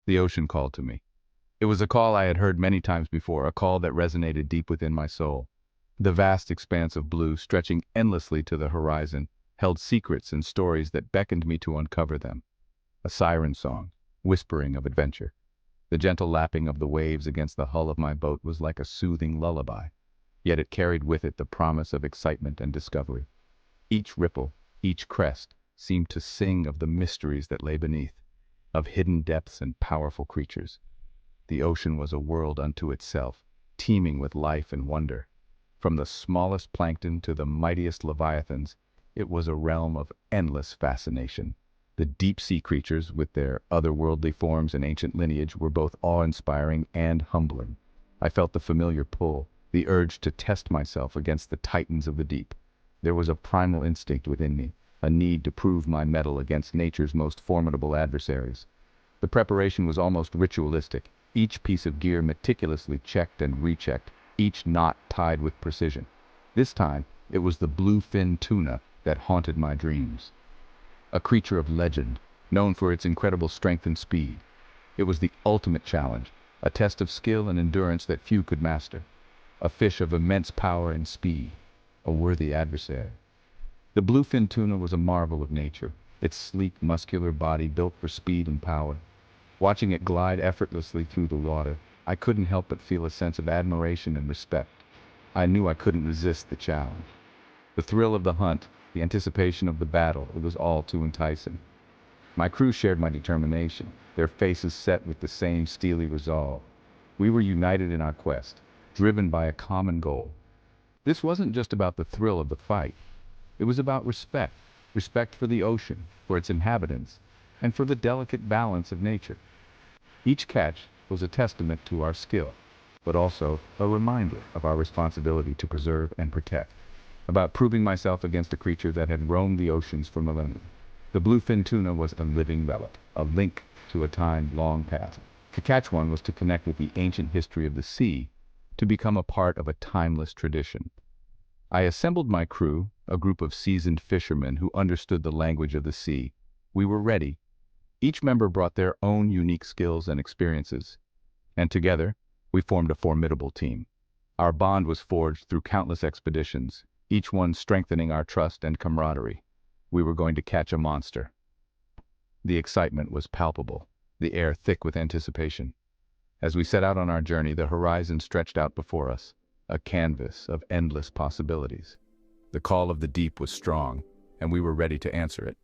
The ocean called to me. It was a call I had heard many times before, a call that resonated deep within my soul. The vast expanse of blue, stretching endlessly to the horizon, held secrets and stories that beckoned me to uncover them. A siren song, whispering of adventure. The gentle lapping of the waves against the hull of my boat was like a soothing lullaby, yet it carried with it the promise of excitement and discovery. Each ripple, each crest, seemed to sing of the mysteries that lay beneath, of hidden depths and powerful creatures. The ocean was a world unto itself, teeming with life and wonder. From the smallest plankton to the mightiest leviathans, it was a realm of endless fascination. The deep-sea creatures, with their otherworldly forms and ancient lineage, were both awe-inspiring and humbling. I felt the familiar pull, the urge to test myself against the titans of the deep. There was a primal instinct within me, a need to prove my mettle against nature's most formidable adversaries. The preparation was almost ritualistic, each piece of gear meticulously checked and rechecked, each knot tied with precision. This time, it was the bluefin tuna that haunted my dreams. A creature of legend, known for its incredible strength and speed. It was the ultimate challenge, a test of skill and endurance that few could master. A fish of immense power and speed, a worthy adversary. The bluefin tuna was a marvel of nature, its sleek, muscular body built for speed and power. Watching it glide effortlessly through the water, I couldn't help but feel a sense of admiration and respect. I knew I couldn't resist the challenge. The thrill of the hunt, the anticipation of the battle, it was all too enticing. My crew shared my determination, their faces set with the same steely resolve. We were united in our quest, driven by a common goal. This wasn't just about the thrill of the fight. It was about respect, respect for the ocean, for its inhabitants, and for the delicate balance of nature. Each catch was a testament to our skill, but also a reminder of our responsibility to preserve and protect, about proving myself against a creature that had roamed the oceans for millennia. The bluefin tuna was a living relic, a link to a time long past. To catch one was to connect with the ancient history of the sea, to become a part of a timeless tradition. I assembled my crew, a group of seasoned fishermen who understood the language of the sea. We were ready. Each member brought their own unique skills and experiences, and together, we formed a formidable team. Our bond was forged through countless expeditions, each one strengthening our trust and camaraderie. We were going to catch a monster. The excitement was palpable, the air thick with anticipation. As we set out on our journey, the horizon stretched out before us, a canvas of endless possibilities. The call of the deep was strong, and we were ready to answer it.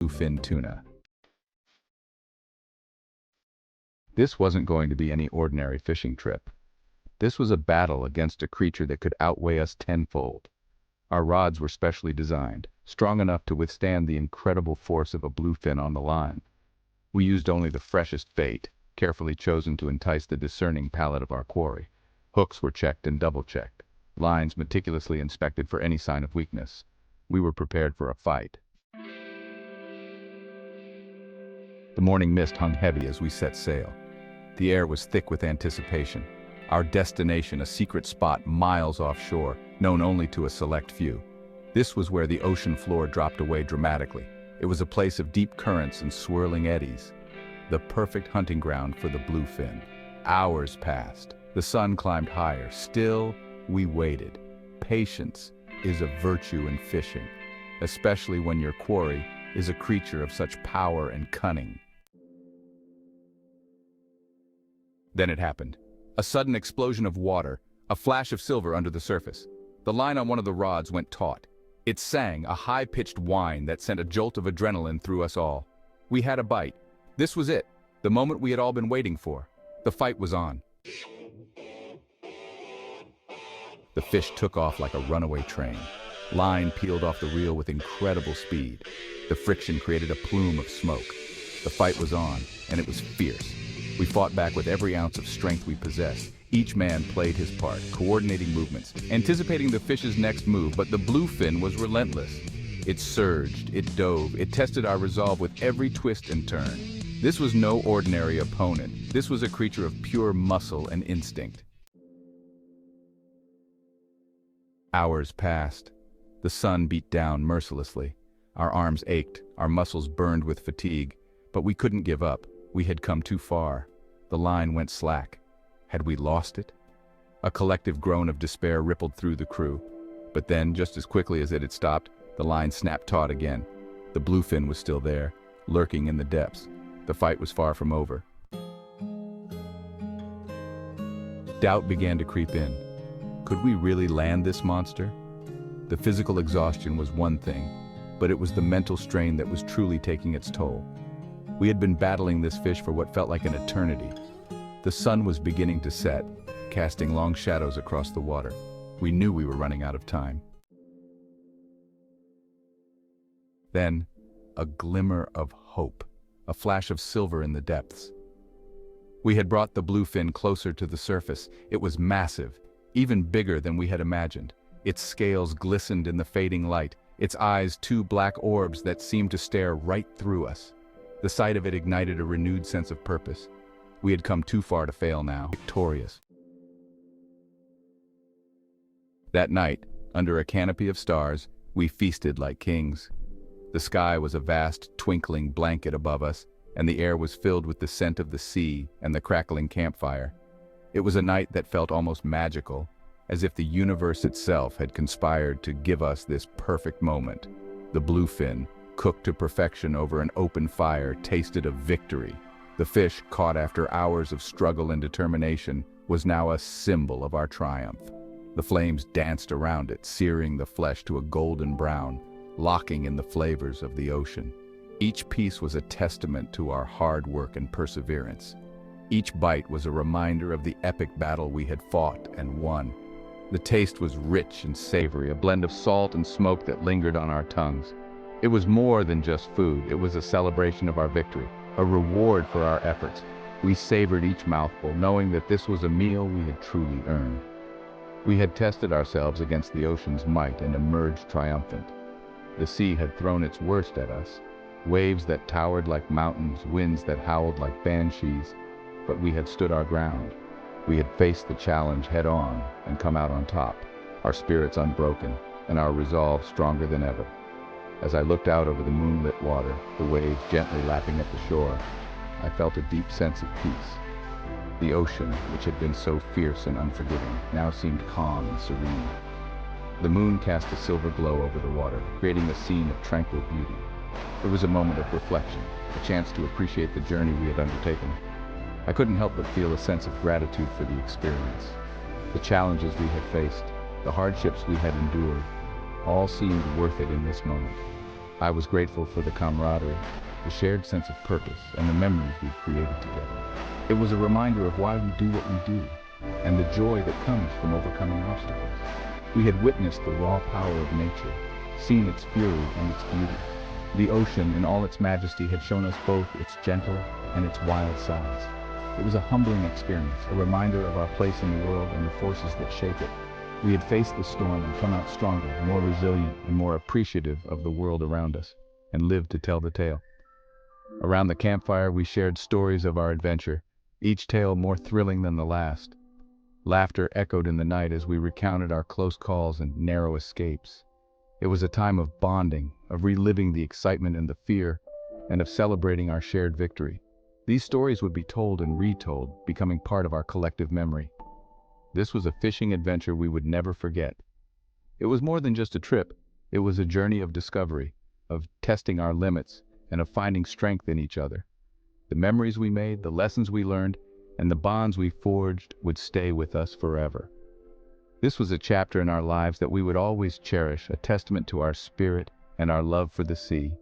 Bluefin tuna. This wasn't going to be any ordinary fishing trip. This was a battle against a creature that could outweigh us tenfold. Our rods were specially designed, strong enough to withstand the incredible force of a bluefin on the line. We used only the freshest bait, carefully chosen to entice the discerning palate of our quarry. Hooks were checked and double-checked, lines meticulously inspected for any sign of weakness. We were prepared for a fight. The morning mist hung heavy as we set sail. The air was thick with anticipation. Our destination, a secret spot miles offshore, known only to a select few. This was where the ocean floor dropped away dramatically. It was a place of deep currents and swirling eddies. The perfect hunting ground for the bluefin. Hours passed. The sun climbed higher. Still, we waited. Patience is a virtue in fishing, especially when your quarry is a creature of such power and cunning. Then it happened. A sudden explosion of water, a flash of silver under the surface. The line on one of the rods went taut. It sang, a high-pitched whine that sent a jolt of adrenaline through us all. We had a bite. This was it, the moment we had all been waiting for. The fight was on. The fish took off like a runaway train. Line peeled off the reel with incredible speed. The friction created a plume of smoke. The fight was on, and it was fierce. We fought back with every ounce of strength we possessed. Each man played his part, coordinating movements, anticipating the fish's next move, but the bluefin was relentless. It surged, it dove, it tested our resolve with every twist and turn. This was no ordinary opponent. This was a creature of pure muscle and instinct. Hours passed. The sun beat down mercilessly. Our arms ached, our muscles burned with fatigue, but we couldn't give up. We had come too far. The line went slack. Had we lost it? A collective groan of despair rippled through the crew. But then, just as quickly as it had stopped, the line snapped taut again. The bluefin was still there, lurking in the depths. The fight was far from over. Doubt began to creep in. Could we really land this monster? The physical exhaustion was one thing, but it was the mental strain that was truly taking its toll. We had been battling this fish for what felt like an eternity. The sun was beginning to set, casting long shadows across the water. We knew we were running out of time. Then, a glimmer of hope, a flash of silver in the depths. We had brought the bluefin closer to the surface. It was massive, even bigger than we had imagined. Its scales glistened in the fading light, its eyes two black orbs that seemed to stare right through us. The sight of it ignited a renewed sense of purpose. We had come too far to fail now, victorious. That night, under a canopy of stars, we feasted like kings. The sky was a vast, twinkling blanket above us, and the air was filled with the scent of the sea and the crackling campfire. It was a night that felt almost magical, as if the universe itself had conspired to give us this perfect moment. The bluefin, cooked to perfection over an open fire, tasted of victory. The fish, caught after hours of struggle and determination, was now a symbol of our triumph. The flames danced around it, searing the flesh to a golden brown, locking in the flavors of the ocean. Each piece was a testament to our hard work and perseverance. Each bite was a reminder of the epic battle we had fought and won. The taste was rich and savory, a blend of salt and smoke that lingered on our tongues. It was more than just food. It was a celebration of our victory, a reward for our efforts. We savored each mouthful, knowing that this was a meal we had truly earned. We had tested ourselves against the ocean's might and emerged triumphant. The sea had thrown its worst at us, waves that towered like mountains, winds that howled like banshees, but we had stood our ground. We had faced the challenge head-on and come out on top, our spirits unbroken and our resolve stronger than ever. As I looked out over the moonlit water, the waves gently lapping at the shore, I felt a deep sense of peace. The ocean, which had been so fierce and unforgiving, now seemed calm and serene. The moon cast a silver glow over the water, creating a scene of tranquil beauty. It was a moment of reflection, a chance to appreciate the journey we had undertaken. I couldn't help but feel a sense of gratitude for the experience. The challenges we had faced, the hardships we had endured, all seemed worth it in this moment. I was grateful for the camaraderie, the shared sense of purpose, and the memories we'd created together. It was a reminder of why we do what we do, and the joy that comes from overcoming obstacles. We had witnessed the raw power of nature, seen its fury and its beauty. The ocean, in all its majesty, had shown us both its gentle and its wild sides. It was a humbling experience, a reminder of our place in the world and the forces that shape it. We had faced the storm and come out stronger, more resilient, and more appreciative of the world around us, and lived to tell the tale. Around the campfire, we shared stories of our adventure, each tale more thrilling than the last. Laughter echoed in the night as we recounted our close calls and narrow escapes. It was a time of bonding, of reliving the excitement and the fear, and of celebrating our shared victory. These stories would be told and retold, becoming part of our collective memory. This was a fishing adventure we would never forget. It was more than just a trip. It was a journey of discovery, of testing our limits, and of finding strength in each other. The memories we made, the lessons we learned, and the bonds we forged would stay with us forever. This was a chapter in our lives that we would always cherish, a testament to our spirit and our love for the sea.